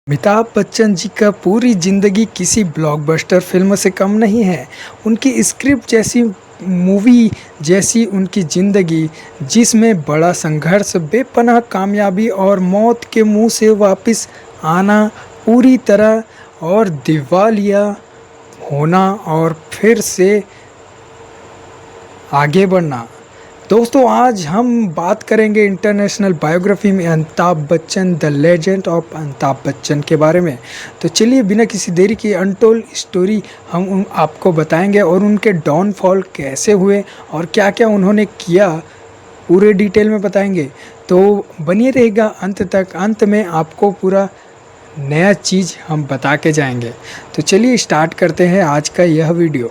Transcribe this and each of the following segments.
अमिताभ बच्चन जी का पूरी ज़िंदगी किसी ब्लॉकबस्टर फ़िल्म से कम नहीं है। उनकी स्क्रिप्ट जैसी मूवी जैसी उनकी ज़िंदगी, जिसमें बड़ा संघर्ष, बेपनाह कामयाबी और मौत के मुंह से वापस आना, पूरी तरह और दिवालिया होना और फिर से आगे बढ़ना। दोस्तों, आज हम बात करेंगे इंटरनेशनल बायोग्राफी में Amitabh Bachchan, the legend of Amitabh Bachchan के बारे में। तो चलिए, बिना किसी देरी की अनटोल्ड स्टोरी हम आपको बताएंगे और उनके डाउनफॉल कैसे हुए और क्या क्या उन्होंने किया, पूरे डिटेल में बताएंगे। तो बनिए रहेगा अंत तक। अंत में आपको पूरा नया चीज़ हम बता के जाएंगे। तो चलिए स्टार्ट करते हैं आज का यह वीडियो।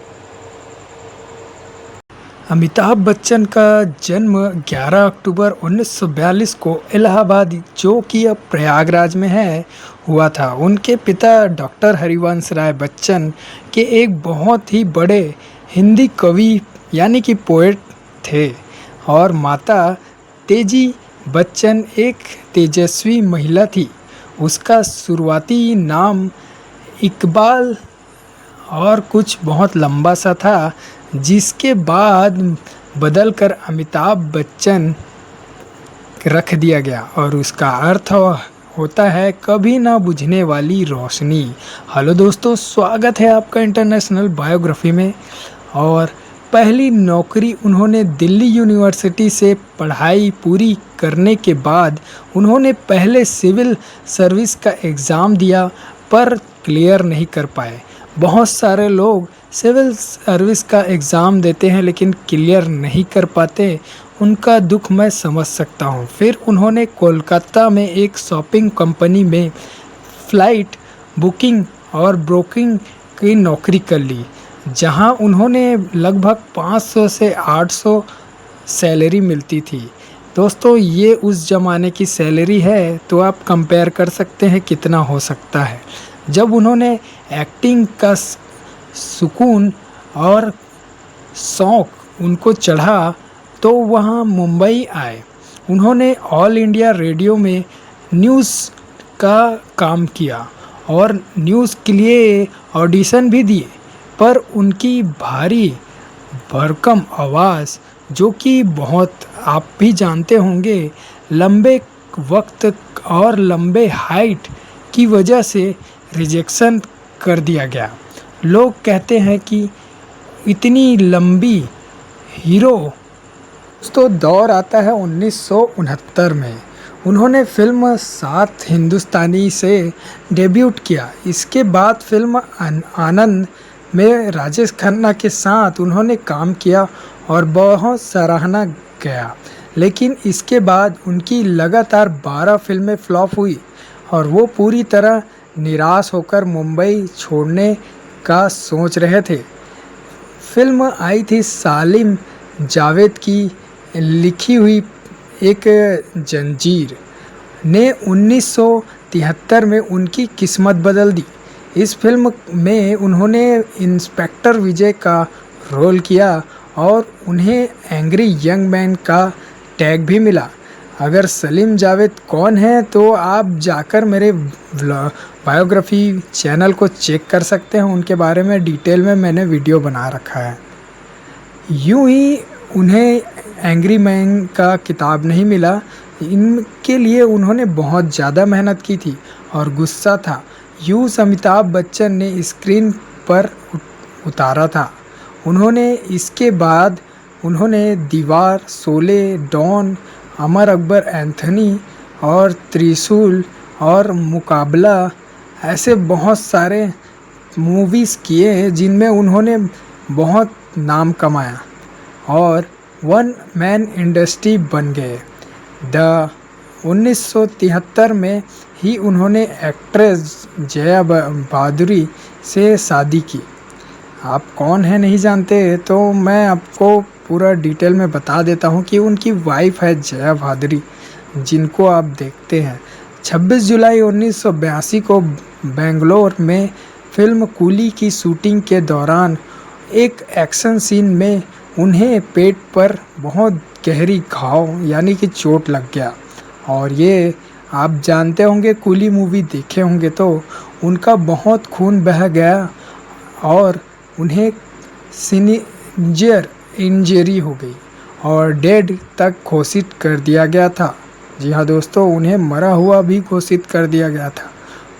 अमिताभ बच्चन का जन्म 11 अक्टूबर 1942 को इलाहाबाद, जो कि अब प्रयागराज में है, हुआ था। उनके पिता डॉक्टर हरिवंश राय बच्चन के एक बहुत ही बड़े हिंदी कवि यानी कि पोएट थे और माता तेजी बच्चन एक तेजस्वी महिला थी। उसका शुरुआती नाम इकबाल और कुछ बहुत लंबा सा था, जिसके बाद बदलकर अमिताभ बच्चन रख दिया गया और उसका अर्थ होता है कभी ना बुझने वाली रोशनी। हेलो दोस्तों, स्वागत है आपका इंटरनेशनल बायोग्राफी में। और पहली नौकरी उन्होंने दिल्ली यूनिवर्सिटी से पढ़ाई पूरी करने के बाद उन्होंने पहले सिविल सर्विस का एग्ज़ाम दिया, पर क्लियर नहीं कर पाए। बहुत सारे लोग सिविल सर्विस का एग्ज़ाम देते हैं लेकिन क्लियर नहीं कर पाते, उनका दुख मैं समझ सकता हूँ। फिर उन्होंने कोलकाता में एक शॉपिंग कंपनी में फ़्लाइट बुकिंग और ब्रोकिंग की नौकरी कर ली, जहाँ उन्होंने लगभग 500 से 800 सैलरी मिलती थी। दोस्तों, ये उस ज़माने की सैलरी है, तो आप कंपेयर कर सकते हैं कितना हो सकता है। जब उन्होंने एक्टिंग का सुकून और शौक़ उनको चढ़ा तो वहाँ मुंबई आए। उन्होंने ऑल इंडिया रेडियो में न्यूज़ का काम किया और न्यूज़ के लिए ऑडिशन भी दिए, पर उनकी भारी भरकम आवाज़, जो कि बहुत आप भी जानते होंगे, लंबे वक्त और लंबे हाइट की वजह से रिजेक्शन कर दिया गया। लोग कहते हैं कि इतनी लंबी हीरो। तो दौर आता है 1969 में। उन्होंने फिल्म सात हिंदुस्तानी से डेब्यूट किया। इसके बाद फिल्म आनंद में राजेश खन्ना के साथ उन्होंने काम किया और बहुत सराहना गया। लेकिन इसके बाद उनकी लगातार 12 फिल्में फ्लॉप हुई और वो पूरी तरह निराश होकर मुंबई छोड़ने का सोच रहे थे। फिल्म आई थी सालिम जावेद की लिखी हुई एक जंजीर ने 1973 में उनकी किस्मत बदल दी। इस फिल्म में उन्होंने इंस्पेक्टर विजय का रोल किया और उन्हें एंग्री यंग मैन का टैग भी मिला। अगर सलीम जावेद कौन है तो आप जाकर मेरे बायोग्राफी चैनल को चेक कर सकते हैं, उनके बारे में डिटेल में मैंने वीडियो बना रखा है। यूं ही उन्हें एंग्री मैन का किताब नहीं मिला, इनके लिए उन्होंने बहुत ज़्यादा मेहनत की थी और गुस्सा था। यूं अमिताभ बच्चन ने स्क्रीन पर उतारा था। उन्होंने इसके बाद उन्होंने दीवार, शोले, डॉन, अमर अकबर एंथनी और त्रिशूल और मुकाबला, ऐसे बहुत सारे मूवीज़ किए हैं जिनमें उन्होंने बहुत नाम कमाया और वन मैन इंडस्ट्री बन गए। 1973 में ही उन्होंने एक्ट्रेस जया भादुरी से शादी की। आप कौन है नहीं जानते, तो मैं आपको पूरा डिटेल में बता देता हूँ कि उनकी वाइफ है जया भादुरी, जिनको आप देखते हैं। 26 जुलाई 1982 को बेंगलोर में फिल्म कूली की शूटिंग के दौरान एक एक्शन सीन में उन्हें पेट पर बहुत गहरी घाव यानी कि चोट लग गया और ये आप जानते होंगे, कूली मूवी देखे होंगे तो उनका बहुत खून बह गया और उन्हें सीनियर इंजरी हो गई और डेड तक घोषित कर दिया गया था। जी हाँ दोस्तों, उन्हें मरा हुआ भी घोषित कर दिया गया था।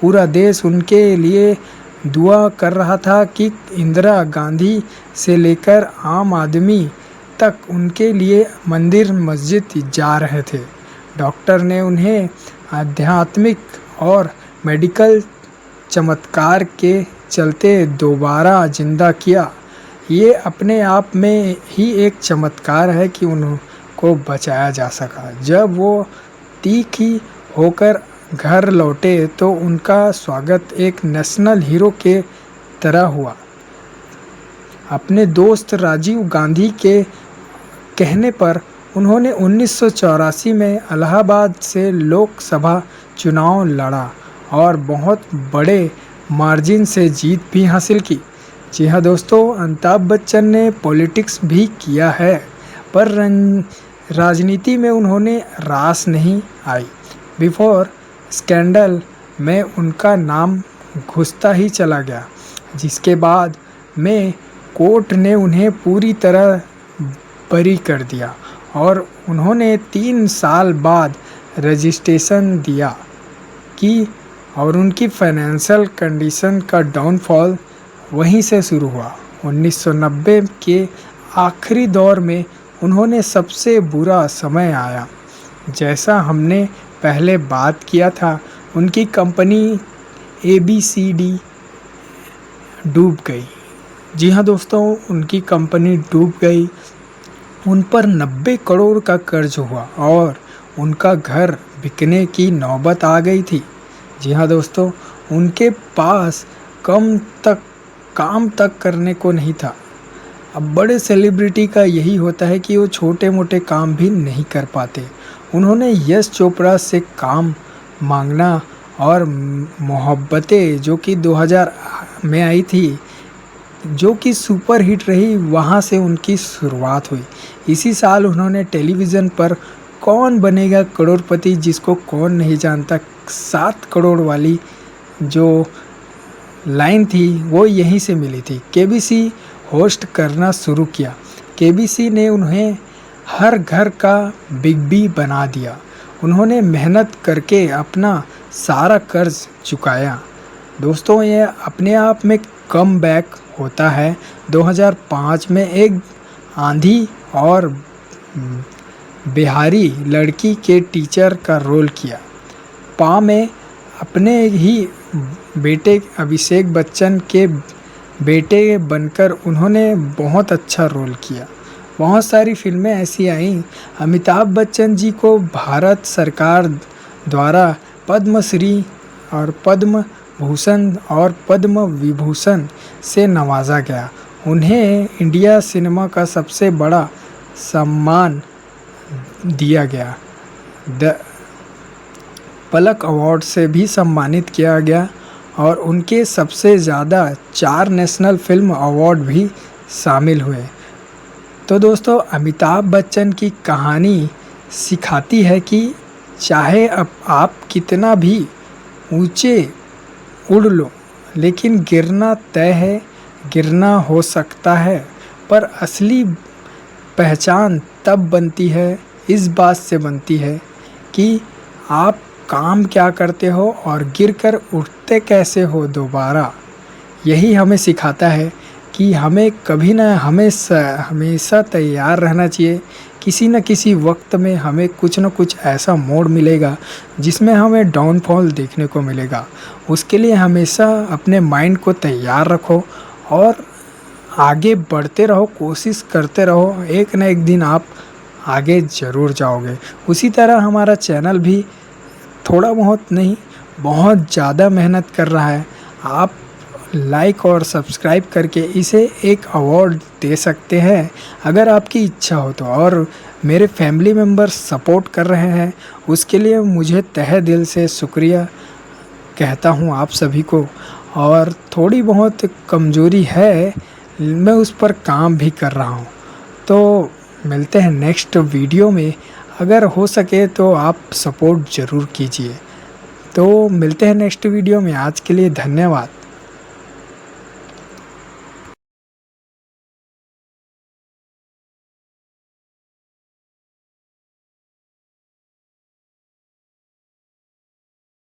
पूरा देश उनके लिए दुआ कर रहा था कि इंदिरा गांधी से लेकर आम आदमी तक उनके लिए मंदिर मस्जिद जा रहे थे। डॉक्टर ने उन्हें आध्यात्मिक और मेडिकल चमत्कार के चलते दोबारा जिंदा किया। ये अपने आप में ही एक चमत्कार है कि उनको बचाया जा सका। जब वो ठीक होकर घर लौटे तो उनका स्वागत एक नेशनल हीरो के तरह हुआ। अपने दोस्त राजीव गांधी के कहने पर उन्होंने 1984 में इलाहाबाद से लोकसभा चुनाव लड़ा और बहुत बड़े मार्जिन से जीत भी हासिल की। जी हाँ दोस्तों, अमिताभ बच्चन ने पॉलिटिक्स भी किया है, पर राजनीति में उन्होंने रास नहीं आई। बिफोर स्कैंडल में उनका नाम घुसता ही चला गया, जिसके बाद में कोर्ट ने उन्हें पूरी तरह बरी कर दिया और उन्होंने 3 साल बाद रजिस्ट्रेशन दिया कि और उनकी फाइनेंशियल कंडीशन का डाउनफॉल वहीं से शुरू हुआ। 1990 के आखिरी दौर में उन्होंने सबसे बुरा समय आया। जैसा हमने पहले बात किया था, उनकी कंपनी ABCD डूब गई। जी हाँ दोस्तों, उनकी कंपनी डूब गई। उन पर 90 करोड़ का कर्ज हुआ और उनका घर बिकने की नौबत आ गई थी। जी हाँ दोस्तों, उनके पास काम तक करने को नहीं था। अब बड़े सेलिब्रिटी का यही होता है कि वो छोटे मोटे काम भी नहीं कर पाते। उन्होंने यश चोपड़ा से काम मांगना और मोहब्बतें जो कि 2000 में आई थी, जो कि सुपर हिट रही, वहाँ से उनकी शुरुआत हुई। इसी साल उन्होंने टेलीविज़न पर कौन बनेगा करोड़पति, जिसको कौन नहीं जानता, 7 करोड़ वाली जो लाइन थी वो यहीं से मिली थी। KBC होस्ट करना शुरू किया। KBC ने उन्हें हर घर का बिग बी बना दिया। उन्होंने मेहनत करके अपना सारा कर्ज चुकाया। दोस्तों, ये अपने आप में कम बैक होता है। 2005 में एक आंधी और बिहारी लड़की के टीचर का रोल किया। पा में अपने ही बेटे अभिषेक बच्चन के बेटे बनकर उन्होंने बहुत अच्छा रोल किया। बहुत सारी फिल्में ऐसी आईं। अमिताभ बच्चन जी को भारत सरकार द्वारा पद्मश्री और पद्म भूषण और पद्म विभूषण से नवाजा गया। उन्हें इंडिया सिनेमा का सबसे बड़ा सम्मान दिया गया, द पलक अवार्ड से भी सम्मानित किया गया और उनके सबसे ज़्यादा 4 नेशनल फिल्म अवार्ड भी शामिल हुए। तो दोस्तों, अमिताभ बच्चन की कहानी सिखाती है कि चाहे अब आप कितना भी ऊंचे उड़ लो, लेकिन गिरना तय है, गिरना हो सकता है, पर असली पहचान तब बनती है, इस बात से बनती है कि आप काम क्या करते हो और गिरकर उठते कैसे हो दोबारा। यही हमें सिखाता है कि हमें कभी ना हमेशा तैयार रहना चाहिए। किसी न किसी वक्त में हमें कुछ न कुछ ऐसा मोड़ मिलेगा जिसमें हमें डाउनफॉल देखने को मिलेगा। उसके लिए हमेशा अपने माइंड को तैयार रखो और आगे बढ़ते रहो, कोशिश करते रहो। एक न एक दिन आप आगे ज़रूर जाओगे। उसी तरह हमारा चैनल भी थोड़ा बहुत नहीं, बहुत ज़्यादा मेहनत कर रहा है। आप लाइक और सब्सक्राइब करके इसे एक अवार्ड दे सकते हैं अगर आपकी इच्छा हो तो। और मेरे फैमिली मेम्बर्स सपोर्ट कर रहे हैं, उसके लिए मुझे तहे दिल से शुक्रिया कहता हूँ आप सभी को। और थोड़ी बहुत कमज़ोरी है, मैं उस पर काम भी कर रहा हूँ। तो मिलते हैं नेक्स्ट वीडियो में। अगर हो सके तो आप सपोर्ट ज़रूर कीजिए। तो मिलते हैं नेक्स्ट वीडियो में, आज के लिए धन्यवाद।